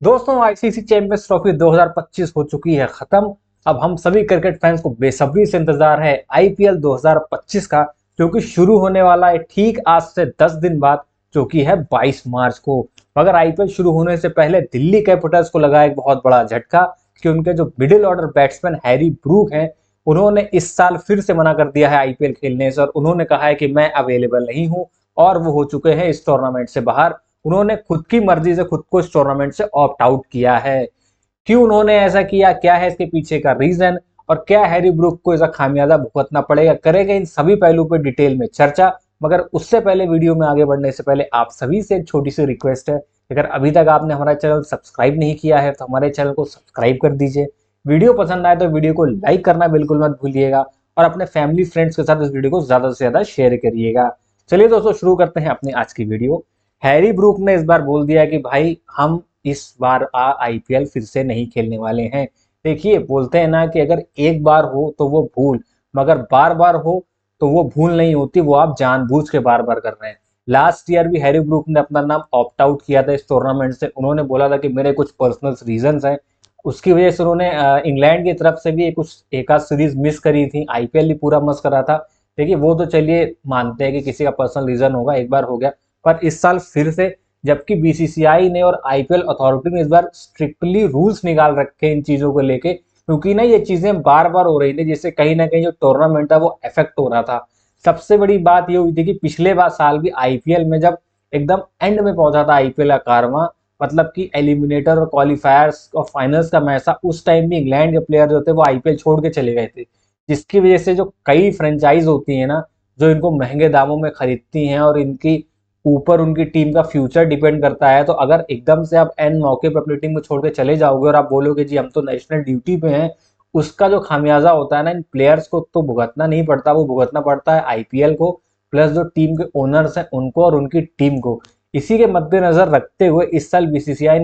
दोस्तों ICC champions trophy 2025 हो चुकी है खत्म। अब हम सभी क्रिकेट फैंस को बेसब्री से इंतजार है आईपीएल 2025 का, जो कि शुरू होने वाला है ठीक आज से 10 दिन बाद, जो कि है 22 मार्च को। मगर आईपीएल शुरू होने से पहले दिल्ली कैपिटल्स को लगा एक बहुत बड़ा झटका कि उनके जो middle order batsman Harry Brook हैं, उन्होंने इस साल फिर से मना कर दिया है आईपीएल खेलने से, और उन्होंने कहा है कि मैं अवेलेबल नहीं हूं, और वो हो चुके हैं इस टूर्नामेंट से बाहर। उन्होंने खुद की मर्जी से खुद को इस टूर्नामेंट से ऑप्ट आउट किया है। क्यों उन्होंने ऐसा किया, क्या है इसके पीछे का रीजन, और क्या हैरी ब्रूक को इसका खामियाजा भुगतना पड़ेगा, करेंगे इन सभी पहलू पर डिटेल में चर्चा। मगर उससे पहले, वीडियो में आगे बढ़ने से पहले आप सभी से एक छोटी सी रिक्वेस्ट है, अगर अभी तक आपने हमारा चैनल सब्सक्राइब नहीं किया है तो हमारे चैनल को सब्सक्राइब कर दीजिए। वीडियो पसंद आए तो वीडियो को लाइक करना बिल्कुल मत भूलिएगा, और अपने फैमिली फ्रेंड्स के साथ इस वीडियो को ज्यादा से ज्यादा शेयर करिएगा। चलिए दोस्तों, शुरू करते हैं अपनी आज की वीडियो। हैरी ब्रूक ने इस बार बोल दिया कि भाई हम इस बार आईपीएल फिर से नहीं खेलने वाले हैं। देखिए, बोलते हैं ना कि अगर एक बार हो तो वो भूल, मगर बार बार हो तो वो भूल नहीं होती, वो आप जानबूझ के बार बार कर रहे हैं। लास्ट ईयर भी हैरी ब्रूक ने अपना नाम ऑप्ट आउट किया था इस टूर्नामेंट से। उन्होंने बोला था कि मेरे कुछ पर्सनल रीजंस हैं, उसकी वजह से उन्होंने इंग्लैंड की तरफ से भी कुछ एक आध सीरीज मिस करी थी, आईपीएल भी पूरा मिस करा था। देखिए, वो तो चलिए मानते हैं कि किसी का पर्सनल रीजन होगा, एक बार हो गया। पर इस साल फिर से, जबकि बीसीसीआई ने और आईपीएल अथॉरिटी ने इस बार स्ट्रिक्टली रूल्स निकाल रखे इन चीजों को लेके, क्योंकि ना ये चीजें बार बार हो रही थी, जिससे कहीं ना कहीं जो टूर्नामेंट था वो इफेक्ट हो रहा था। सबसे बड़ी बात ये हुई थी कि पिछले बार साल भी आईपीएल में जब एकदम एंड में पहुंचा था आईपीएल का कारवां, मतलब कि एलिमिनेटर और क्वालिफायर्स और फाइनल्स का मैच था, उस टाइम भी इंग्लैंड के प्लेयर जो थे वो आईपीएल छोड़ के चले गए थे। जिसकी वजह से जो कई फ्रेंचाइज होती है ना, जो इनको महंगे दामों में खरीदती हैं और इनकी ऊपर उनकी टीम का फ्यूचर डिपेंड करता है, तो अगर एकदम से आप एन मौके पर अपनी टीम को छोड़ के चले जाओगे और आप बोलोगे जी हम तो नेशनल ड्यूटी पे हैं, उसका जो खामियाजा होता है ना, इन प्लेयर्स को तो भुगतना नहीं पड़ता, वो भुगतना पड़ता है आईपीएल को, प्लस जो टीम के ओनर्स हैं उनको और उनकी टीम को। इसी के मद्देनजर रखते हुए इस साल बीसीसीआई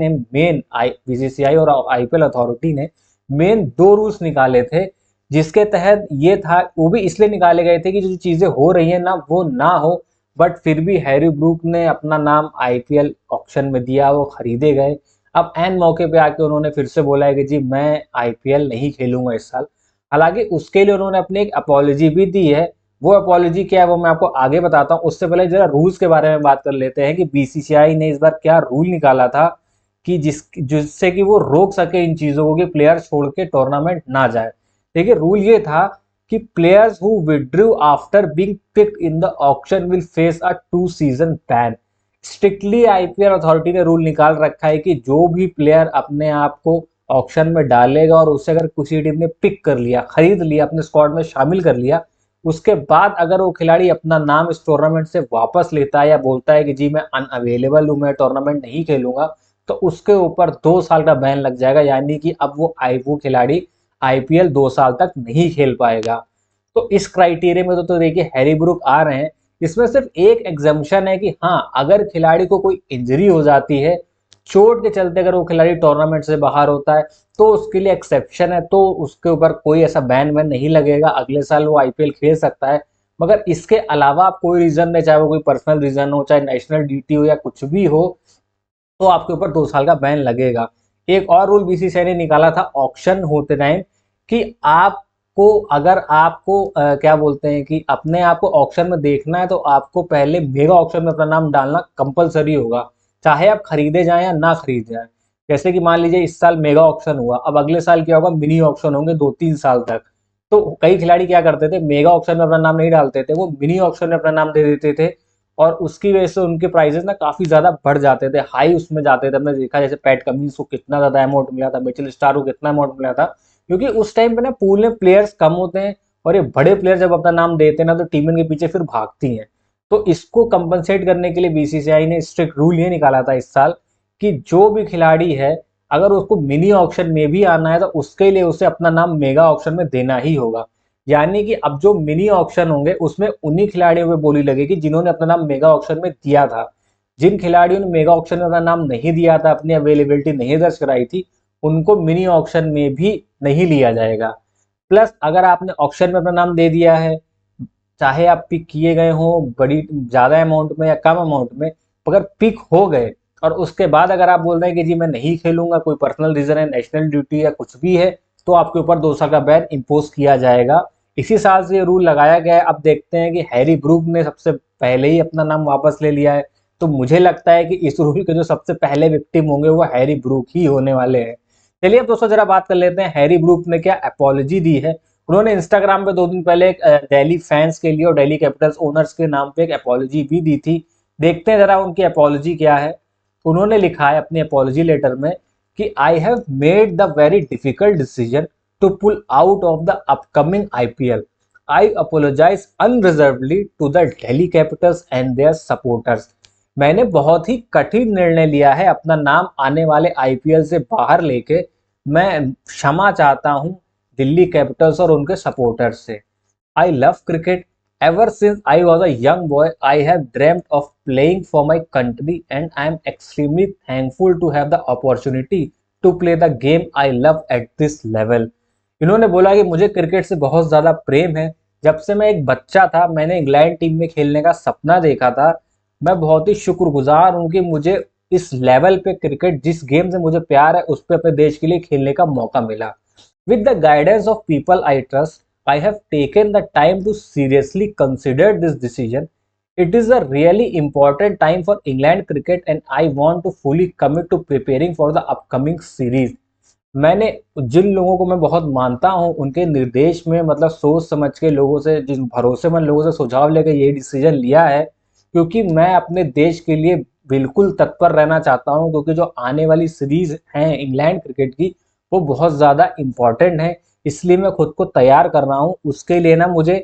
और आईपीएल अथॉरिटी ने मेन दो रूल्स निकाले थे, जिसके तहत ये था, वो भी इसलिए निकाले गए थे कि जो चीजें हो रही है ना वो ना हो। बट फिर भी हैरी ब्रूक ने अपना नाम आईपीएल ऑक्शन में दिया, वो खरीदे गए। अब एन मौके पे आके उन्होंने फिर से बोला है कि जी मैं आईपीएल नहीं खेलूंगा इस साल। हालांकि उसके लिए उन्होंने अपनी एक अपॉलॉजी भी दी है। वो अपॉलॉजी क्या है वो मैं आपको आगे बताता हूँ, उससे पहले जरा रूल्स के बारे में बात कर लेते हैं कि बीसीसीआई ने इस बार क्या रूल निकाला था, कि जिससे कि वो रोक सके इन चीजों को कि प्लेयर छोड़ के टूर्नामेंट ना जाए। देखिए, रूल ये था कि players who withdrew after being picked in the auction will face a 2 season ban. Strictly IPL authority ने रूल निकाल रखा है कि जो भी प्लेयर अपने आप को ऑक्शन में डालेगा और उसे अगर किसी टीम ने पिक कर लिया, खरीद लिया, अपने स्क्वाड में शामिल कर लिया, उसके बाद अगर वो खिलाड़ी अपना नाम इस टूर्नामेंट से वापस लेता है या बोलता है कि जी मैं अनअवेलेबल हूं, मैं टूर्नामेंट नहीं खेलूंगा, तो उसके ऊपर 2 साल का बैन लग जाएगा। यानी कि अब वो खिलाड़ी आईपीएल 2 साल तक नहीं खेल पाएगा। तो इस क्राइटेरिया में तो देखिए हैरी ब्रूक आ रहे हैं। इसमें सिर्फ एक एग्जाम्पशन है कि हाँ, अगर खिलाड़ी को कोई इंजरी हो जाती है, चोट के चलते अगर वो खिलाड़ी टूर्नामेंट से बाहर होता है, तो उसके लिए एक्सेप्शन है, तो उसके ऊपर कोई ऐसा बैन वैन नहीं लगेगा, अगले साल वो आईपीएल खेल सकता है। मगर इसके अलावा आप कोई रीजन नहीं, चाहे वो कोई पर्सनल रीजन हो, चाहे नेशनल ड्यूटी हो या कुछ भी हो, तो आपके ऊपर 2 साल का बैन लगेगा। एक और रूल बीसीसीआई ने निकाला था ऑक्शन होते टाइम, कि आपको, अगर आपको क्या बोलते हैं कि अपने आप को ऑक्शन में देखना है, तो आपको पहले मेगा ऑक्शन में अपना नाम डालना कंपलसरी होगा, चाहे आप खरीदे जाएं या ना खरीदे जाएं। जैसे कि मान लीजिए इस साल मेगा ऑक्शन हुआ, अब अगले साल क्या होगा, मिनी ऑक्शन होंगे 2-3 साल तक। तो कई खिलाड़ी क्या करते थे, मेगा ऑक्शन में अपना नाम नहीं डालते थे, वो मिनी ऑक्शन में अपना नाम दे देते थे, और उसकी वजह से उनके प्राइसेस ना काफी ज्यादा बढ़ जाते थे, हाई उसमें जाते थे। हमने देखा जैसे पैट कमिंस को कितना ज्यादा अमाउंट मिला था, मिचेल स्टार को कितना अमाउंट मिला था, क्योंकि उस टाइम पे ना पूल में प्लेयर्स कम होते हैं, और ये बड़े प्लेयर जब अपना नाम देते हैं ना, तो टीम इनके पीछे फिर भागती हैं। तो इसको कंपनसेट करने के लिए बीसीसीआई ने स्ट्रिक्ट रूल ये निकाला था इस साल, कि जो भी खिलाड़ी है, अगर उसको मिनी ऑक्शन में भी आना है, तो उसके लिए उसे अपना नाम मेगा ऑक्शन में देना ही होगा। यानी कि अब जो मिनी ऑक्शन होंगे उसमें उन्हीं खिलाड़ियों पे बोली लगेगी जिन्होंने अपना नाम मेगा ऑक्शन में दिया था। जिन खिलाड़ियों ने मेगा ऑक्शन में अपना नाम नहीं दिया था, अपनी अवेलेबिलिटी नहीं दर्ज कराई थी, उनको मिनी ऑक्शन में भी नहीं लिया जाएगा। प्लस अगर आपने ऑक्शन में अपना नाम दे दिया है, चाहे आप पिक किए गए हो बड़ी ज्यादा अमाउंट में या कम अमाउंट में, अगर पिक हो गए, और उसके बाद अगर आप बोल रहे हैं कि जी मैं नहीं खेलूंगा, कोई पर्सनल रीजन है, नेशनल ड्यूटी या कुछ भी है, तो आपके ऊपर 2 साल का बैन इम्पोज किया जाएगा। इसी साल से ये रूल लगाया गया है। अब देखते हैं कि हैरी ब्रूक ने सबसे पहले ही अपना नाम वापस ले लिया है, तो मुझे लगता है कि इस रूल के जो सबसे पहले विक्टिम होंगे वो हैरी ब्रूक ही होने वाले हैं। चलिए अब दोस्तों जरा बात कर लेते हैं हैरी ब्रूक ने क्या अपॉलॉजी दी है। उन्होंने इंस्टाग्राम पे 2 दिन पहले एक दिल्ली फैंस के लिए और दिल्ली कैपिटल्स ओनर्स के नाम पे एक अपॉलॉजी भी दी थी। देखते हैं जरा उनकी अपॉलॉजी क्या है। उन्होंने लिखा है अपने अपॉलॉजी लेटर में कि I have made the very difficult decision to pull out of the upcoming IPL. I apologise unreservedly to the Delhi Capitals and their supporters. मैंने बहुत ही कठिन निर्णय लिया है अपना नाम आने वाले आईपीएल से बाहर लेके। मैं क्षमा चाहता हूं दिल्ली कैपिटल्स और उनके सपोर्टर्स से। I love cricket. Ever since I was a young boy, I have dreamt of playing for my country, and I am extremely thankful to have the opportunity to play the game I love at this level. इन्होंने बोला कि मुझे cricket से बहुत ज़्यादा प्रेम है। जब से मैं एक बच्चा था मैंने इंग्लैंड टीम में खेलने का सपना देखा था। मैं बहुत ही शुक्रगुजार हूँ कि मुझे इस लेवल पे क्रिकेट, जिस गेम से मुझे प्यार है, उस पे अपने देश के लिए खेलने का मौका मिला। With the guidance of people I trust, I have taken the time to seriously consider this decision. It is a really important time for England cricket and I want to fully commit to preparing for the upcoming series. मैंने जिन लोगों को मैं बहुत मानता हूं उनके निर्देश में, मतलब सोच समझ के लोगों से, जिन भरोसेमंद लोगों से सुझाव लेकर ये डिसीजन लिया है, क्योंकि मैं अपने देश के लिए बिल्कुल तत्पर रहना चाहता हूं, क्योंकि जो आने वाली सीरीज हैं इंग्लैंड क्रिकेट की वो बहुत ज़्यादा इम्पॉर्टेंट है। इसलिए मैं खुद को तैयार कर रहा हूँ। उसके लिए ना मुझे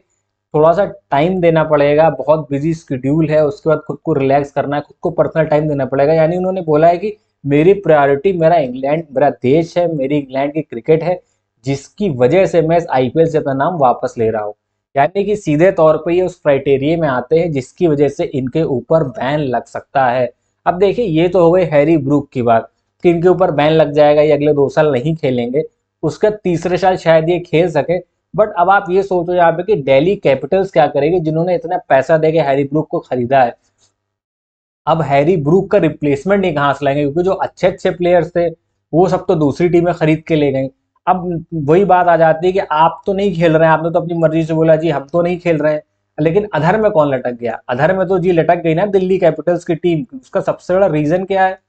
थोड़ा सा टाइम देना पड़ेगा, बहुत बिजी स्केड्यूल है, उसके बाद खुद को रिलैक्स करना है, खुद को पर्सनल टाइम देना पड़ेगा। यानी उन्होंने बोला है कि मेरी प्रायोरिटी मेरा इंग्लैंड, मेरा देश है, मेरी इंग्लैंड की क्रिकेट है, जिसकी वजह से मैं इस आईपीएल से अपना नाम वापस ले रहा हूँ। यानी कि सीधे तौर पे ये उस क्राइटेरिया में आते हैं जिसकी वजह से इनके ऊपर बैन लग सकता है। अब देखिए ये तो हो गई हैरी ब्रूक की बात कि इनके ऊपर बैन लग जाएगा, ये अगले 2 साल नहीं खेलेंगे, उसका तीसरे साल शायद ये खेल सके। बट अब आप ये सोचो यहाँ पे कि दिल्ली कैपिटल्स क्या करेगी, जिन्होंने इतना पैसा देके हैरी ब्रूक को खरीदा है। अब हैरी ब्रूक का रिप्लेसमेंट नहीं कहाँ से लाएंगे, क्योंकि जो अच्छे अच्छे प्लेयर्स थे वो सब तो दूसरी टीमें खरीद के ले गई। अब वही बात आ जाती है कि आप तो नहीं खेल रहे हैं, आपने तो अपनी मर्जी से बोला जी हम तो नहीं खेल रहे हैं, लेकिन अधर में कौन लटक गया? अधर में तो जी लटक गई ना दिल्ली कैपिटल्स की टीम। उसका सबसे बड़ा रीजन क्या है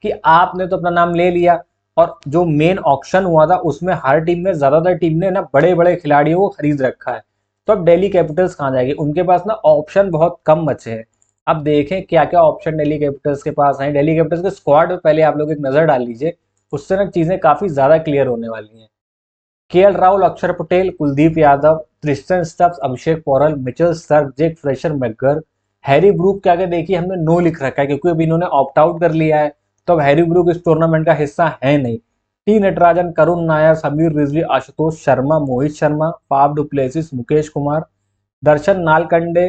कि आपने तो अपना नाम ले लिया, और जो मेन ऑक्शन हुआ था उसमें हर टीम में, ज्यादातर टीम ने ना बड़े बड़े खिलाड़ियों को खरीद रखा है। तो अब दिल्ली कैपिटल्स कहाँ जाएगी? उनके पास ना ऑप्शन बहुत कम बचे हैं। अब देखें क्या क्या ऑप्शन दिल्ली कैपिटल्स के पास हैं। दिल्ली कैपिटल्स के स्क्वाड पे पहले आप लोग एक नजर डाल लीजिए, उससे ना चीजें काफी ज्यादा क्लियर होने वाली हैं। केएल राहुल, अक्षर पटेल, कुलदीप यादव, ट्रिस्टन स्टब्स, अभिषेक पोरल, मिचेल स्टार्क, जेक फ्रेशर, मैकगर। हैरी ब्रूक के आगे देखिए हमने नो लिख रखा है, क्योंकि अभी इन्होंने ऑप्ट आउट कर लिया है, तो अब हैरी ब्रूक इस टूर्नामेंट का हिस्सा है नहीं। T Natarajan, Karun Nair, Sameer Rizvi, Ashutosh Sharma, Mohit Sharma, Faf du Plessis, Mukesh Kumar, दर्शन नालकंडे,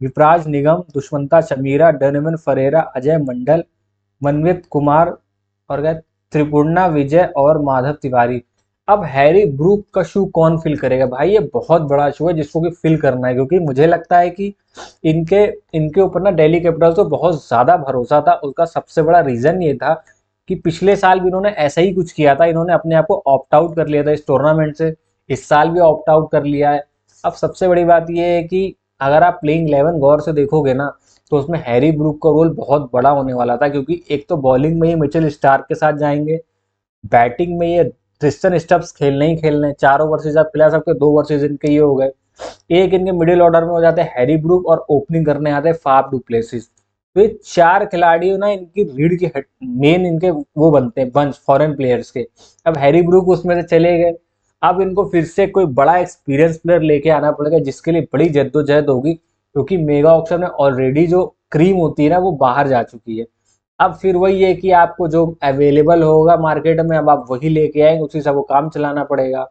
विपराज निगम, दुष्मंता चमीरा, डोनोवन फरेरा, अजय मंडल, मनमित कुमार और गए त्रिपुर्णा विजय और माधव तिवारी। अब हैरी ब्रूक का शू कौन फिल करेगा? भाई ये बहुत बड़ा शू है जिसको कि फिल करना है, क्योंकि मुझे लगता है कि इनके इनके ऊपर ना दिल्ली कैपिटल्स को बहुत ज्यादा भरोसा था। उसका सबसे बड़ा रीजन ये था कि पिछले साल भी इन्होंने ऐसा ही कुछ किया था, इन्होंने अपने आप को ऑप्ट आउट कर लिया था इस टूर्नामेंट से। इस साल भी ऑप्ट आउट कर लिया है। अब सबसे बड़ी बात यह है कि अगर आप प्लेइंग 11 गौर से देखोगे ना, तो उसमें हैरी ब्रूक का रोल बहुत बड़ा होने वाला था, क्योंकि एक तो बॉलिंग में ही मिचेल स्टार्क के साथ जाएंगे, बैटिंग में ये ट्रिस्टन स्टब्स खेलने ही खेलने, चारों वर्सेज आप खिला सकते हो, 2 वर्सेज इनके ये हो गए। एक इनके मिडिल ऑर्डर में हो जाते हैं हैरी ब्रूक, और ओपनिंग करने आते हैं फाफ डुप्लेसिस। तो ये 4 खिलाड़ी ना इनकी रीढ़ की मेन इनके वो बनते हैं बंच फॉरेन प्लेयर्स के। अब हैरी ब्रूक उसमें से चले गए, अब इनको फिर से कोई बड़ा एक्सपीरियंस प्लेयर लेके आना पड़ेगा, जिसके लिए बड़ी जद्दोजहद होगी, क्योंकि मेगा ऑक्शन में ऑलरेडी जो क्रीम होती है ना वो बाहर जा चुकी है। अब फिर वही है कि आपको जो अवेलेबल होगा मार्केट में, अब आप वही लेके आएंगे, उसी से वो काम चलाना पड़ेगा।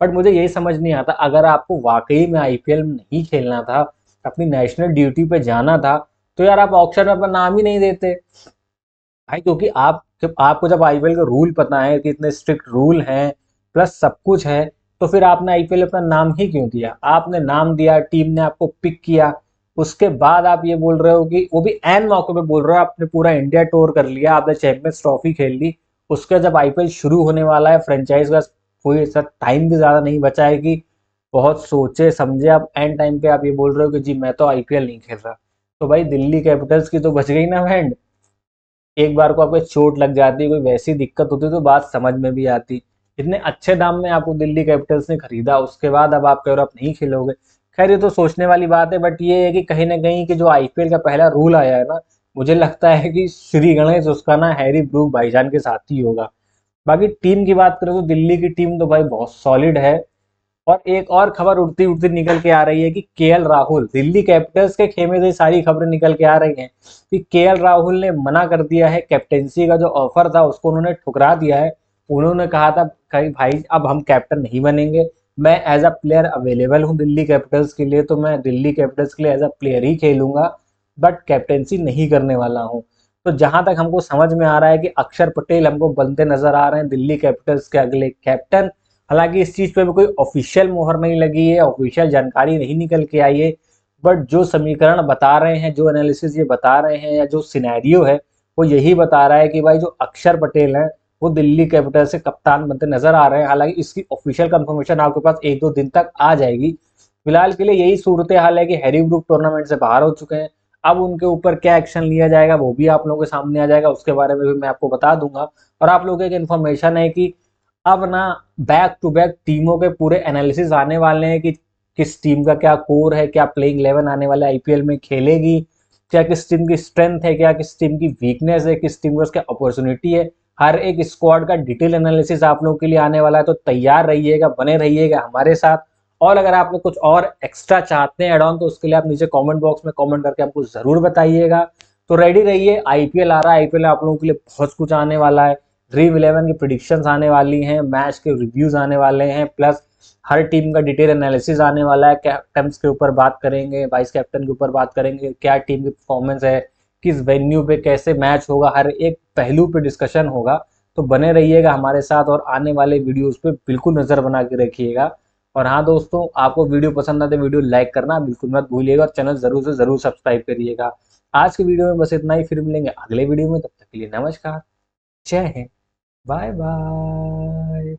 बट मुझे यही समझ नहीं आता, अगर आपको वाकई में आईपीएल में नहीं खेलना था, अपनी नेशनल ड्यूटी पे जाना था, तो यार आप ऑक्शन में अपना नाम ही नहीं देते भाई। क्योंकि आपको जब आईपीएल का रूल पता है कि इतने स्ट्रिक्ट रूल हैं, प्लस सब कुछ है, तो फिर आपने आईपीएल अपना नाम ही क्यों दिया? आपने नाम दिया, टीम ने आपको पिक किया, उसके बाद आप ये बोल रहे हो कि वो भी एन मौके पे बोल रहे हो, आपने पूरा इंडिया टूर कर लिया, आपने चैंपियंस ट्रॉफी खेल ली, उसका जब आईपीएल शुरू होने वाला है, फ्रेंचाइज का कोई ऐसा टाइम भी ज्यादा नहीं बचा है कि बहुत सोचे समझे आप एंड टाइम पे आप ये बोल रहे हो कि जी मैं तो आईपीएल नहीं खेल रहा। तो भाई दिल्ली कैपिटल्स की तो बच गई ना बैंड। एक बार को आपको चोट लग जाती, कोई वैसी दिक्कत होती तो बात समझ में भी आती। इतने अच्छे दाम में आपको दिल्ली कैपिटल्स ने खरीदा, उसके बाद अब आप कह रहे हो आप नहीं खेलोगे। खैर ये तो सोचने वाली बात है, बट ये है कि कहीं ना कहीं कि जो आईपीएल का पहला रूल आया है ना, मुझे लगता है कि श्री गणेश उसका ना हैरी ब्रूक भाईजान के साथ ही होगा। बाकी टीम की बात करें तो दिल्ली की टीम तो भाई बहुत सॉलिड है। और एक और खबर उड़ती उड़ती निकल के आ रही है कि केएल राहुल, दिल्ली कैपिटल्स के खेमे से सारी खबरें निकल के आ रही हैं कि केएल राहुल ने मना कर दिया है, कैप्टेंसी का जो ऑफर था उसको उन्होंने ठुकरा दिया है। उन्होंने कहा था कि भाई अब हम कैप्टन नहीं बनेंगे, मैं एज अ प्लेयर अवेलेबल हूँ दिल्ली कैपिटल्स के लिए, तो मैं दिल्ली कैपिटल्स के लिए एज अ प्लेयर ही खेलूंगा, बट कैप्टेंसी नहीं करने वाला हूँ। तो जहां तक हमको समझ में आ रहा है कि अक्षर पटेल हमको बनते नजर आ रहे हैं दिल्ली कैपिटल्स के अगले कैप्टन। हालांकि इस चीज पे भी कोई ऑफिशियल मोहर नहीं लगी है, ऑफिशियल जानकारी नहीं निकल के आई है, बट जो समीकरण बता रहे हैं, जो एनालिसिस ये बता रहे हैं, या जो सिनेरियो है वो यही बता रहा है कि भाई जो अक्षर पटेल हैं वो दिल्ली कैपिटल से कप्तान बनते नजर आ रहे हैं। हालांकि इसकी ऑफिशियल कंफर्मेशन आपके पास एक दो दिन तक आ जाएगी। फिलहाल के लिए यही सूरत हाल है कि हैरी ब्रूक टूर्नामेंट से बाहर हो चुके हैं। अब उनके ऊपर क्या एक्शन लिया जाएगा वो भी आप लोगों के सामने आ जाएगा, उसके बारे में भी मैं आपको बता दूंगा। और आप लोगों की इन्फॉर्मेशन है कि अब ना बैक टू बैक टीमों के पूरे एनालिसिस आने वाले हैं कि किस टीम का क्या कोर है, क्या प्लेइंग 11 आने वाले आईपीएल में खेलेगी, क्या किस टीम की स्ट्रेंथ है, क्या किस टीम की वीकनेस है, किस टीम को उसका अपॉर्चुनिटी है। हर एक स्क्वाड का डिटेल एनालिसिस आप लोगों के लिए आने वाला है, तो तैयार रहिएगा, बने रहिएगा हमारे साथ। और अगर आप लोग कुछ और एक्स्ट्रा चाहते हैं एड ऑन, तो उसके लिए आप नीचे कमेंट बॉक्स में कमेंट करके हमको जरूर बताइएगा। तो रेडी रहिए, आईपीएल आ रहा है, आईपीएल आप लोगों के लिए बहुत कुछ आने वाला है। ड्रीम 11 की प्रिडिक्शंस आने वाली हैं, मैच के रिव्यूज आने वाले हैं, प्लस हर टीम का डिटेल एनालिसिस आने वाला है। कैप्टन के ऊपर बात करेंगे, वाइस कैप्टन के ऊपर बात करेंगे, क्या टीम की परफॉर्मेंस है, किस वेन्यू पे कैसे मैच होगा, हर एक पहलू पे डिस्कशन होगा। तो बने रहिएगा हमारे साथ और आने वाले वीडियोस पे बिल्कुल नजर बना के रखिएगा। और हाँ दोस्तों, आपको वीडियो पसंद आते वीडियो लाइक करना बिल्कुल मत भूलिएगा, और चैनल जरूर से जरूर सब्सक्राइब करिएगा। आज के वीडियो में बस इतना ही, फिर मिलेंगे अगले वीडियो में, तब तक के लिए नमस्कार, जय हिंद, बाय बाय।